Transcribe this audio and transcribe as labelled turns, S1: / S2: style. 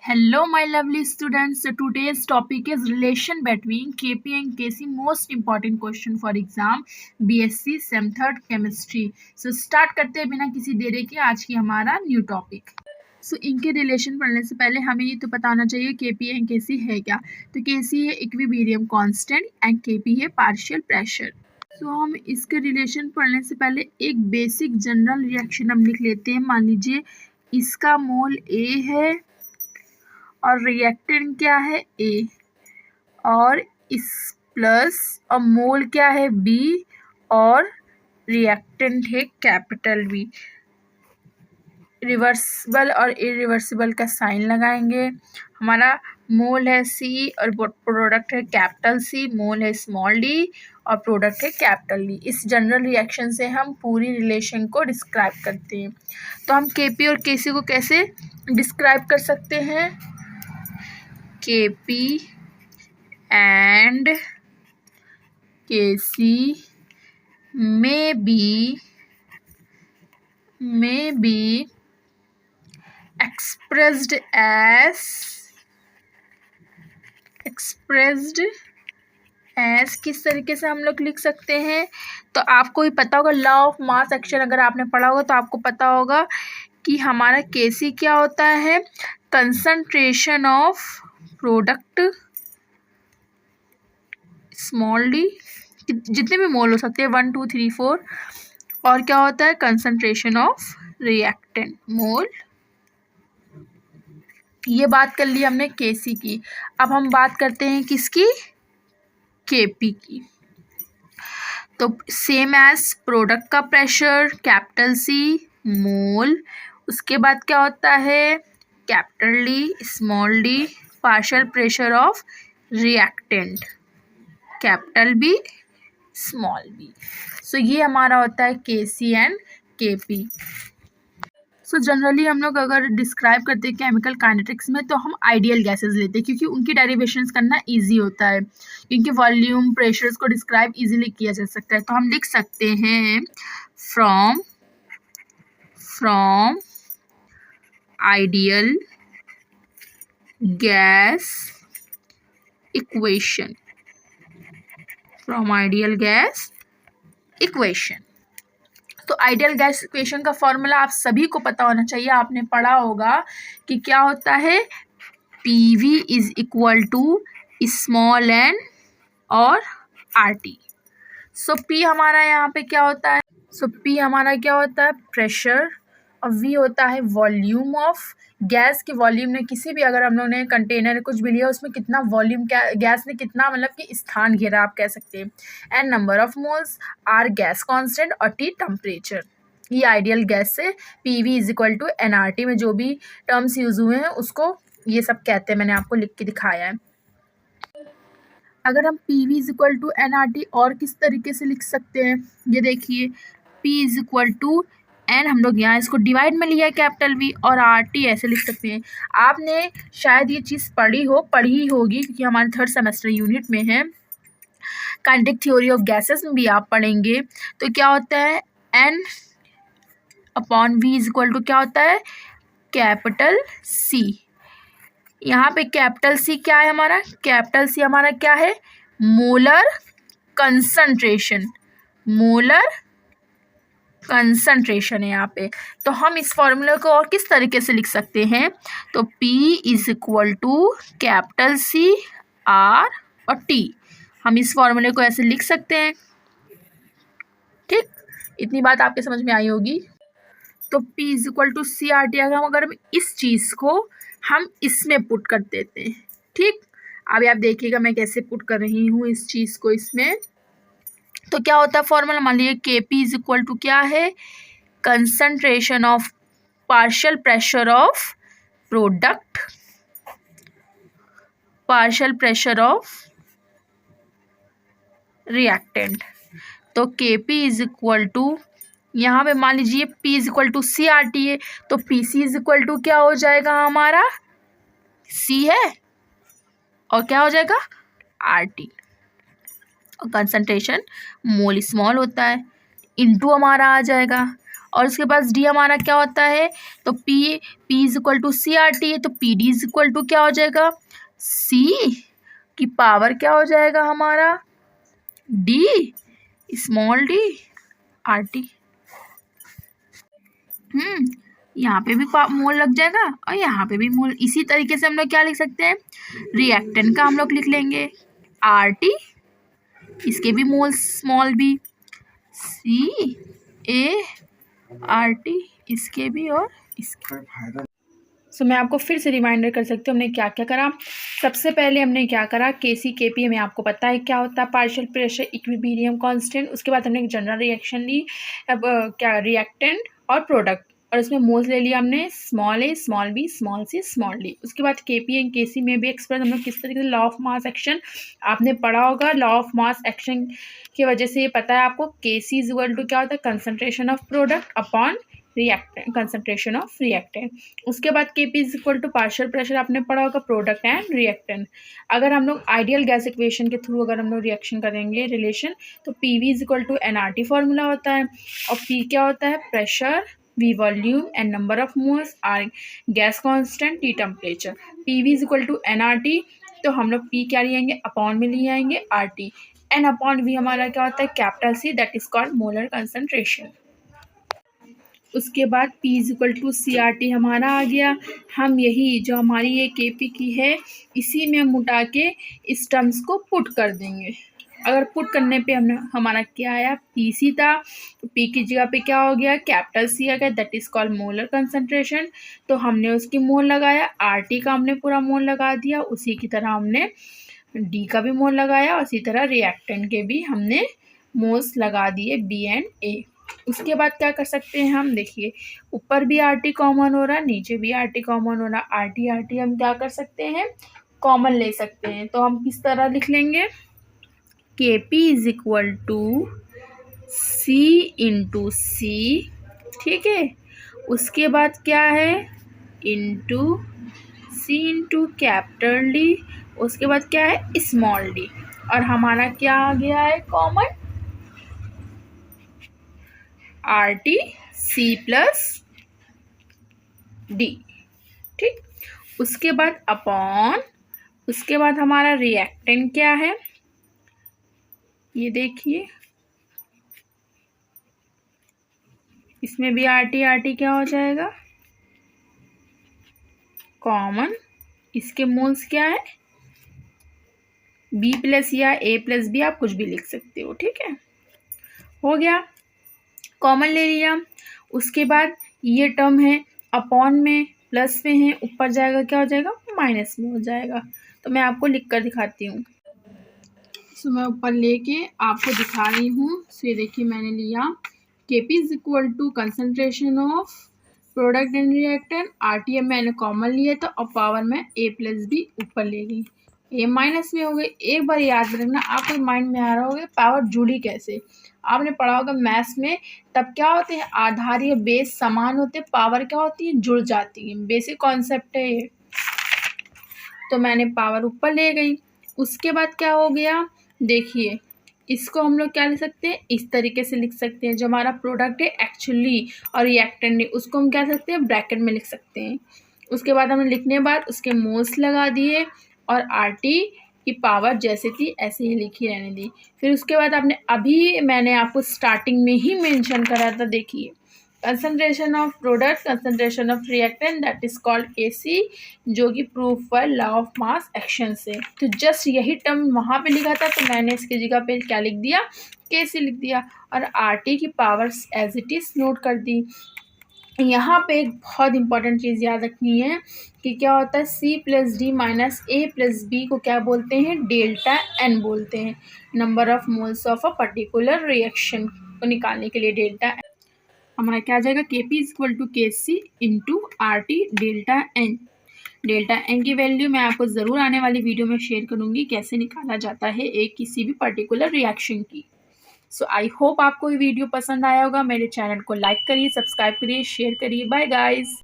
S1: Hello, my lovely students. So today's topic is relation between Kp and Kc. Most important question for exam BSc Sem Third Chemistry. So start करते हैं बिना किसी देरी के आज की हमारा न्यू टॉपिक. सो इनके रिलेशन पढ़ने से पहले हमें ये तो पता होना चाहिए Kp एंड Kc है क्या. तो Kc है इक्विलिब्रियम कांस्टेंट एंड Kp है पार्शियल प्रेशर. सो हम इसके रिलेशन पढ़ने से पहले एक बेसिक जनरल रिएक्शन हम लिख लेते हैं. मान लीजिए इसका मोल A है और रिएक्टेंट क्या है A, और इस प्लस और मोल क्या है B और रिएक्टेंट है कैपिटल B. रिवर्सिबल और इरिवर्सिबल का साइन लगाएंगे. हमारा मोल है C और प्रोडक्ट है कैपिटल C, मोल है स्मॉल d और प्रोडक्ट है कैपिटल D. इस जनरल रिएक्शन से हम पूरी रिलेशन को डिस्क्राइब करते हैं. तो हम Kp और Kc को कैसे डिस्क्राइब कर सकते हैं? Kp and Kc may be expressed as किस तरीके से हम लोग लिख सकते हैं? तो आपको ही पता होगा, लॉ ऑफ मास एक्शन अगर आपने पढ़ा होगा तो आपको पता होगा कि हमारा Kc क्या होता है? Concentration of product small D, जितने भी मोल हो सकते हैं 1 2 3 4, और क्या होता है? कंसंट्रेशन ऑफ रिएक्टेंट मोल. ये बात कर ली हमने Kc की. अब हम बात करते हैं किसकी? Kp की. तो सेम एज प्रोडक्ट का प्रेशर कैपिटल C मोल, उसके बाद क्या होता है? Capital D small d, partial pressure of reactant capital B small b. सो ये हमारा होता है Kc and Kp. So generally हम लोग अगर डिस्क्राइब करते हैं केमिकल काइनेटिक्स में तो हम आइडियल गैसेस लेते हैं, क्योंकि उनकी डेरिवेशंस करना इजी होता है, क्योंकि वॉल्यूम प्रेशर्स को डिस्क्राइब इजीली किया जा सकता है. तो हम लिख सकते हैं from ideal gas equation. From ideal gas equation. तो आइडियल गैस इक्वेशन का फॉर्मूला आप सभी को पता होना चाहिए, आपने पढ़ा होगा कि क्या होता है? PV is equal to small n और RT. सो P हमारा यहाँ पे क्या होता है? सो P हमारा क्या होता है? प्रेशर, और V होता है वॉल्यूम ऑफ गैस की. वॉल्यूम ने किसी भी, अगर हम लोगों ने कंटेनर कुछ भी लिया उसमें कितना वॉल्यूम, क्या गैस ने कितना मतलब कि स्थान घेरा आप कह सकते हैं. And number of moles, R gas constant और T टेम्परेचर. ये आइडियल गैस से PV is equal to nRT में जो भी टर्म्स यूज हुए हैं उसको ये सब कहते हैं. मैंने आपको लिख के दिखाया है. अगर हम PV is equal to nRT और किस तरीके से लिख सकते हैं? ये देखिए, P is equal to N, हम लोग यहाँ इसको डिवाइड में लिया है कैपिटल V, और RT ऐसे लिख सकते हैं. आपने शायद ये चीज़ पढ़ी होगी क्योंकि हमारे थर्ड सेमेस्टर यूनिट में है. काइनेटिक थ्योरी ऑफ गैसेस में भी आप पढ़ेंगे. तो क्या होता है? N upon V is equal to क्या होता है? Capital C. यहाँ पे कैपिटल C क्या है हमारा? कैपिटल C हमारा क्या है? Molar concentration. मोलर कंसंट्रेशन है यहाँ पे. तो हम इस फॉर्मूले को और किस तरीके से लिख सकते हैं? तो P is equal to capital C R और T. हम इस फॉर्मूले को ऐसे लिख सकते हैं. ठीक, इतनी बात आपके समझ में आई होगी. तो P is equal to CRT. अगर हम इस चीज़ को हम इसमें पुट कर देते हैं. ठीक, अभी आप देखिएगा मैं कैसे पुट कर रही हूँ इस चीज़ को इसमें. तो क्या होता है फॉर्मूला? मान लीजिए Kp इज इक्वल टू क्या है? Concentration of partial pressure of product, partial pressure of reactant. तो Kp इज इक्वल टू, यहाँ पे मान लीजिए P is equal to CRT है, तो PC इज इक्वल टू क्या हो जाएगा हमारा? C है, और क्या हो जाएगा? RT. और कंसंट्रेशन मोल स्मॉल होता है, इनटू हमारा आ जाएगा. और उसके बाद डी हमारा क्या होता है, तो P is equal to C R T है, तो P D is equal to क्या हो जाएगा, सी की पावर क्या हो जाएगा हमारा, D small D R T. यहाँ पे भी मोल लग जाएगा और यहाँ पे भी मोल। इसी तरीके से हम लोग क्या लिख सकते हैं, रिएक्टेंट का हम लोग लिख लेंगे आर टी, इसके भी mole small B, C A R T इसके भी और इसके। सो मैं आपको फिर से रिमाइंडर कर सकती हूँ हमने क्या क्या करा। सबसे पहले हमने क्या करा, केसी केपी हमें आपको पता है क्या होता है, पार्शियल प्रेशर इक्विलिब्रियम कांस्टेंट। उसके बाद हमने एक जनरल रिएक्शन ली, अब क्या रिएक्टेंट और प्रोडक्ट, और इसमें मोल्स ले लिया हमने स्मॉल ए small B small C small D. उसके बाद केपी एंड केसी में भी एक्सप्रेस हम लोग किस तरीके से लॉ ऑफ मास एक्शन आपने पढ़ा होगा। लॉ ऑफ मास एक्शन की वजह से ये पता है आपको, केसी इज इक्वल टू क्या होता है, concentration of product upon reactant, concentration of reactant. उसके बाद KP is equal to partial pressure आपने पढ़ा होगा, प्रोडक्ट एंड रिएक्टेंट। अगर हम लोग आइडियल गैस इक्वेशन के थ्रू अगर हम लोग रिएक्शन करेंगे रिलेशन, तो P V is equal to NRT formula होता है, और पी क्या होता है, pressure, V volume and number of moles, R gas constant, T temperature. P V is equal to NRT, तो हम लोग पी क्या ले आएंगे, अपॉन में ले आएंगे R T, N upon V हमारा क्या होता है, capital C, that is called molar concentration. उसके बाद P is equal to C R T हमारा आ गया। हम यही जो हमारी ये केपी की है इसी में हम उठा के इस टर्म्स को पुट कर देंगे। अगर पुट करने पे हमने हमारा क्या आया, पी सी था, तो पी की जगह पे क्या हो गया, कैपिटल सी आ गया, that is called molar concentration. तो हमने उसकी मोल लगाया, आर टी का हमने पूरा मोल लगा दिया, उसी की तरह हमने डी का भी मोल लगाया, उसी तरह रिएक्टेंट के भी हमने मोल्स लगा दिए, बी एंड ए। उसके बाद क्या कर सकते हैं हम, देखिए ऊपर भी आर टी कॉमन हो रहा है, नीचे भी आर टी कॉमन हो रहा है, आर टी हम क्या कर सकते हैं, कॉमन ले सकते हैं। तो हम किस तरह लिख लेंगे, K P is equal to C into C, ठीक है। उसके बाद क्या है, into C into capital D, उसके बाद क्या है, स्मॉल डी, और हमारा क्या आ गया है common, R T C plus D, ठीक। उसके बाद अपॉन, उसके बाद हमारा रिएक्टेंट क्या है, ये देखिए इसमें भी आर टी क्या हो जाएगा, कॉमन, इसके मोल्स क्या है, बी प्लस या ए प्लस बी, आप कुछ भी लिख सकते हो, ठीक है। हो गया, कॉमन ले लिया। उसके बाद ये टर्म है अपॉन में प्लस में है, ऊपर जाएगा क्या हो जाएगा, माइनस में हो जाएगा। तो मैं आपको लिख कर दिखाती हूँ। सो मैं ऊपर लेके आपको दिखा रही हूँ। सो ये देखिए मैंने लिया, K P is equal to concentration of product and reactant, R T M मैंने कॉमन लिया था, और पावर में ए प्लस बी ऊपर ले ली, ए माइनस में हो गई। एक बार याद रखना, आपके माइंड में आ रहा होगा पावर जुड़ी कैसे, आपने पढ़ा होगा मैथ्स में, तब क्या होते हैं, आधार या बेस समान होते हैं, पावर क्या होती है, जुड़ जाती है, बेसिक कॉन्सेप्ट है ये। तो मैंने पावर ऊपर ले गई। उसके बाद क्या हो गया, देखिए इसको हम लोग क्या लिख सकते हैं, इस तरीके से लिख सकते हैं, जो हमारा प्रोडक्ट है एक्चुअली और रिएक्टेंट है उसको हम क्या सकते हैं, ब्रैकेट में लिख सकते हैं। उसके बाद हमने लिखने के बाद उसके मोल्स लगा दिए, और आर टी की पावर जैसे थी ऐसे ही लिखी रहने दी। फिर उसके बाद आपने अभी मैंने आपको स्टार्टिंग में ही मेंशन करा था, देखिए concentration of product, concentration of reactant, that is called KC, जो कि प्रूफ हुआ लॉ ऑफ मास एक्शन से। तो जस्ट यही टर्म वहाँ पे लिखा था, तो मैंने इसकी जगह पे क्या लिख दिया, केसी लिख दिया, और आर टी की powers as it is note कर दी। यहाँ पे एक बहुत इंपॉर्टेंट चीज़ याद रखनी है कि क्या होता है, सी प्लस डी माइनस ए प्लस बी को क्या बोलते हैं, डेल्टा एन बोलते हैं, number of moles of a particular reaction को निकालने के लिए डेल्टा एन। हमारा क्या आ जाएगा, के P is equal to K C into R T delta N. Delta N की वैल्यू मैं आपको ज़रूर आने वाली वीडियो में शेयर करूँगी, कैसे निकाला जाता है एक किसी भी पर्टिकुलर रिएक्शन की। सो आई होप आपको ये वीडियो पसंद आया होगा। मेरे चैनल को लाइक करिए, सब्सक्राइब करिए, शेयर करिए। Bye guys.